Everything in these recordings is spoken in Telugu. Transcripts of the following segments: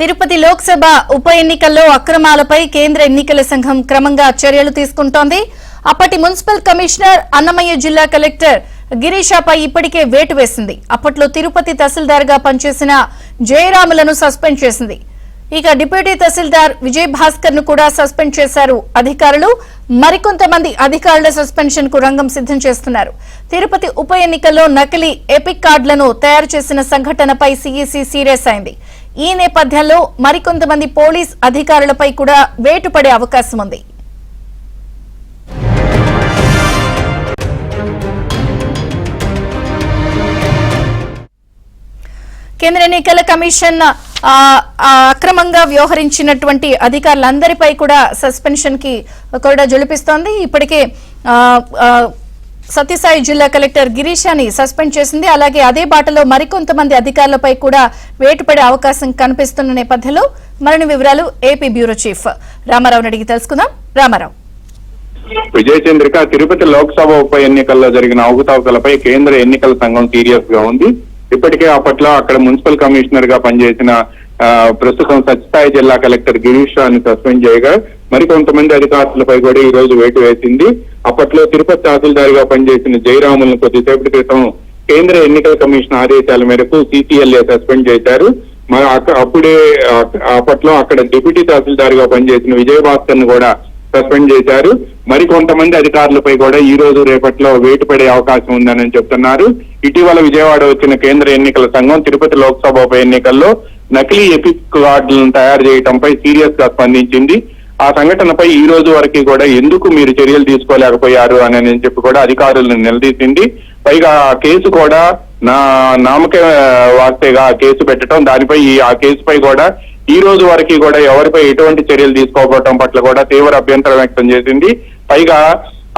తిరుపతి లోక్సభ ఉప ఎన్నికల్లో అక్రమాలపై కేంద్ర ఎన్నికల సంఘం క్రమంగా చర్యలు తీసుకుంటోంది. అప్పటి మున్సిపల్ కమిషనర్, అన్నమయ్య జిల్లా కలెక్టర్ గిరీషాపై ఇప్పటికే వేటు వేసింది. అప్పట్లో తిరుపతి తహసీల్దార్గా పనిచేసిన జయరాములను సస్పెండ్ చేసింది. ఇక డిప్యూటీ తహసీల్దార్ విజయ్ భాస్కర్ ను కూడా సస్పెండ్ చేశారు అధికారులు. మరికొంతమంది అధికారుల సస్పెన్షన్ కు రంగం సిద్ధం చేస్తున్నారు. తిరుపతి ఉప ఎన్నికల్లో నకిలీ ఎపిక్ కార్డులను తయారు చేసిన సంఘటనపై సీఈసీ సీరియస్ అయింది. ఈ నేపథ్యంలో మరికొంతమంది పోలీస్ అధికారులపై కూడా వేటు పడే అవకాశం ఉంది. కేంద్ర ఎన్నికల కమిషన్ అక్రమంగా వ్యవహరించినటువంటి అధికారులందరిపై కూడా సస్పెన్షన్ కి కూడా జొలిపిస్తోంది. ఇప్పటికే సత్యసాయి జిల్లా కలెక్టర్ గిరీషాని సస్పెండ్ చేసింది. అలాగే అదే బాటలో మరికొంతమంది అధికారులపై కూడా వేటు పడే అవకాశం కనిపిస్తున్న నేపథ్యంలో మరిన్ని వివరాలు ఏపీ బ్యూరో చీఫ్ రామారావుని అడిగి తెలుసుకుందాం. రామారావు. విజయచంద్రిక, తిరుపతి లోక్సభ ఉప ఎన్నికల్లో జరిగిన అవకతవకలపై కేంద్ర ఎన్నికల సంఘం సీరియస్ గా ఉంది. ఇప్పటికే అప్పట్లో అక్కడ మున్సిపల్ కమిషనర్ గా పనిచేసిన ప్రస్తుతం సత్యసాయి జిల్లా కలెక్టర్ గిరీషాన్ని సస్పెండ్ చేయగా మరికొంతమంది అధికారులపై కూడా ఈ రోజు వేటు వేసింది. అప్పట్లో తిరుపతి తహసీల్దార్గా పనిచేసిన జయరాములను కొద్దిసేపటి క్రితం కేంద్ర ఎన్నికల కమిషన్ ఆదేశాల మేరకు సీసీఎల్ఏ సస్పెండ్ చేశారు. అప్పుడే అప్పట్లో అక్కడ డిప్యూటీ తహసీల్దార్గా పనిచేసిన విజయ్ భాస్కర్ ను కూడా సస్పెండ్ చేశారు. మరికొంతమంది అధికారులపై కూడా ఈ రోజు రేపట్లో వేటు పడే అవకాశం ఉందని చెప్తున్నారు. ఇటీవల విజయవాడ వచ్చిన కేంద్ర ఎన్నికల సంఘం తిరుపతి లోక్సభ ఉప ఎన్నికల్లో నకిలీ ఎపిక్ కార్డులను తయారు చేయడంపై సీరియస్ గా స్పందించింది. ఆ సంఘటనపై ఈ రోజు వరకు కూడా ఎందుకు మీరు చర్యలు తీసుకోలేకపోయారు అని చెప్పి కూడా అధికారులను నిలదీసింది. పైగా ఆ కేసు కూడా నామకే వాస్తేగా కేసు పెట్టడం, దానిపై ఆ కేసుపై కూడా ఈ రోజు వరకు కూడా ఎవరిపై ఎటువంటి చర్యలు తీసుకోకపోవడం పట్ల కూడా తీవ్ర అభ్యంతరం వ్యక్తం చేసింది. పైగా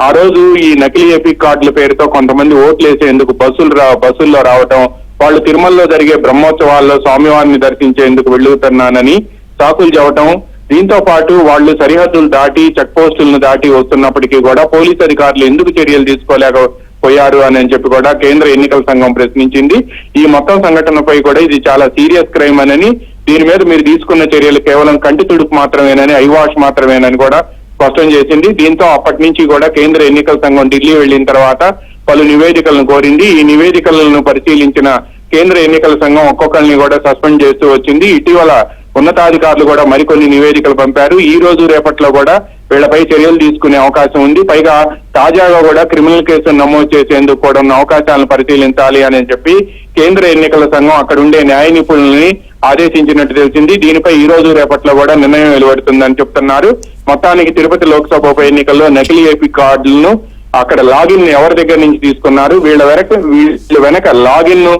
ఆ రోజు ఈ నకిలీ ఎపిక్ కార్డుల పేరుతో కొంతమంది ఓట్లేసేందుకు బస్సుల్లో రావటం, వాళ్ళు తిరుమలలో జరిగే బ్రహ్మోత్సవాల్లో స్వామివారిని దర్శించేందుకు వెళ్తున్నానని సాకులు చెప్పటం, దీంతో పాటు వాళ్ళు సరిహద్దులు దాటి చెక్ పోస్టులను దాటి వస్తున్నప్పటికీ కూడా పోలీసు అధికారులు ఎందుకు చర్యలు తీసుకోలేకపోయారు అని చెప్పి కూడా కేంద్ర ఎన్నికల సంఘం ప్రశ్నించింది. ఈ మొత్తం సంఘటనపై కూడా ఇది చాలా సీరియస్ క్రైమ్ అని, దీని మీద మీరు తీసుకున్న చర్యలు కేవలం కంటి తుడుపు మాత్రమేనని, ఐవాష్ మాత్రమేనని కూడా స్పష్టం చేసింది. దీంతో అప్పటి నుంచి కూడా కేంద్ర ఎన్నికల సంఘం ఢిల్లీ వెళ్లిన తర్వాత పలు నివేదికలను కోరింది. ఈ నివేదికలను పరిశీలించిన కేంద్ర ఎన్నికల సంఘం ఒక్కొక్కరిని కూడా సస్పెండ్ చేస్తూ వచ్చింది. ఇటీవల ఉన్నతాధికారులు కూడా మరికొన్ని నివేదికలు పంపారు. ఈ రోజు రేపట్లో కూడా వీళ్లపై చర్యలు తీసుకునే అవకాశం ఉంది. పైగా తాజాగా కూడా క్రిమినల్ కేసును నమోదు చేసేందుకు కూడా ఉన్న అవకాశాలను పరిశీలించాలి అని చెప్పి కేంద్ర ఎన్నికల సంఘం అక్కడ ఉండే న్యాయ నిపుణుల్ని ఆదేశించినట్టు తెలిసింది. దీనిపై ఈ రోజు రేపట్లో కూడా నిర్ణయం వెలువడుతుందని చెప్తున్నారు. మొత్తానికి తిరుపతి లోక్సభ ఉప ఎన్నికల్లో నకిలీ ఎపిక్ కార్డులను అక్కడ లాగిన్ ఎవరి దగ్గర నుంచి తీసుకున్నారు, వీళ్ళ వెనక లాగిన్ ను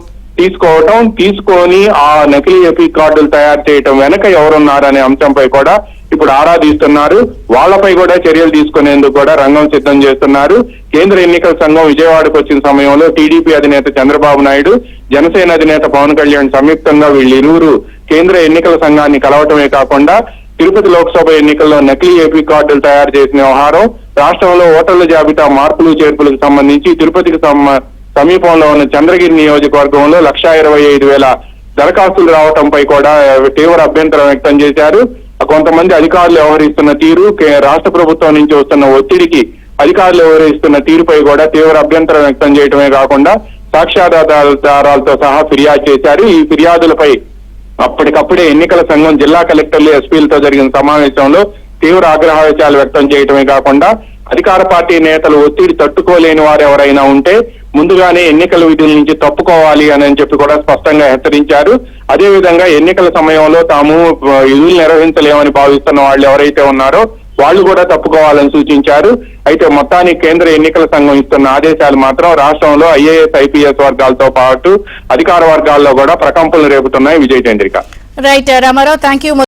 తీసుకొని ఆ నకిలీ ఎపిక్ కార్డులు తయారు చేయటం వెనక ఎవరున్నారనే అంశంపై కూడా ఇప్పుడు ఆరాధిస్తున్నారు. వాళ్లపై కూడా చర్యలు తీసుకునేందుకు కూడా రంగం సిద్ధం చేస్తున్నారు. కేంద్ర ఎన్నికల సంఘం విజయవాడకు వచ్చిన సమయంలో టీడీపీ అధినేత చంద్రబాబు నాయుడు, జనసేన అధినేత పవన్ కళ్యాణ్ సంయుక్తంగా వీళ్ళిరువురు కేంద్ర ఎన్నికల సంఘాన్ని కలవటమే కాకుండా తిరుపతి లోక్సభ ఎన్నికల్లో నకిలీ ఎపిక్ కార్డులు తయారు చేసిన వ్యవహారం, రాష్ట్రంలో ఓటర్ల జాబితా మార్పులు చేర్పులకు సంబంధించి తిరుపతికి సమీపంలో ఉన్న చంద్రగిరి నియోజకవర్గంలో 1,25,000 దరఖాస్తులు రావడంపై కూడా తీవ్ర అభ్యంతరం వ్యక్తం చేశారు. కొంతమంది అధికారులు వ్యవహరిస్తున్న తీరు, రాష్ట్ర ప్రభుత్వం నుంచి వస్తున్న ఒత్తిడికి అధికారులు వ్యవహరిస్తున్న తీరుపై కూడా తీవ్ర అభ్యంతరం వ్యక్తం చేయడమే కాకుండా సాక్ష్యాధారాలతో సహా ఫిర్యాదు చేశారు. ఈ ఫిర్యాదులపై అప్పటికప్పుడే ఎన్నికల సంఘం జిల్లా కలెక్టర్లు, ఎస్పీలతో జరిగిన సమావేశంలో తీవ్ర ఆగ్రహావేశాలు వ్యక్తం చేయడమే కాకుండా అధికార పార్టీ నేతలు ఒత్తిడి తట్టుకోలేని వారు ఎవరైనా ఉంటే ముందుగానే ఎన్నికల విధుల నుంచి తప్పుకోవాలి అని చెప్పి కూడా స్పష్టంగా హెచ్చరించారు. అదేవిధంగా ఎన్నికల సమయంలో తాము విధులు నిర్వహించలేమని భావిస్తున్న వాళ్ళు ఎవరైతే ఉన్నారో వాళ్ళు కూడా తప్పుకోవాలని సూచించారు. అయితే మొత్తానికి కేంద్ర ఎన్నికల సంఘం ఇస్తున్న ఆదేశాలు మాత్రం రాష్ట్రంలో ఐఏఎస్, ఐపీఎస్ వర్గాలతో పాటు అధికార వర్గాల్లో కూడా ప్రకంపనలు రేపుతున్నాయి. Vijayachandrika. Right Ramarao, thank you.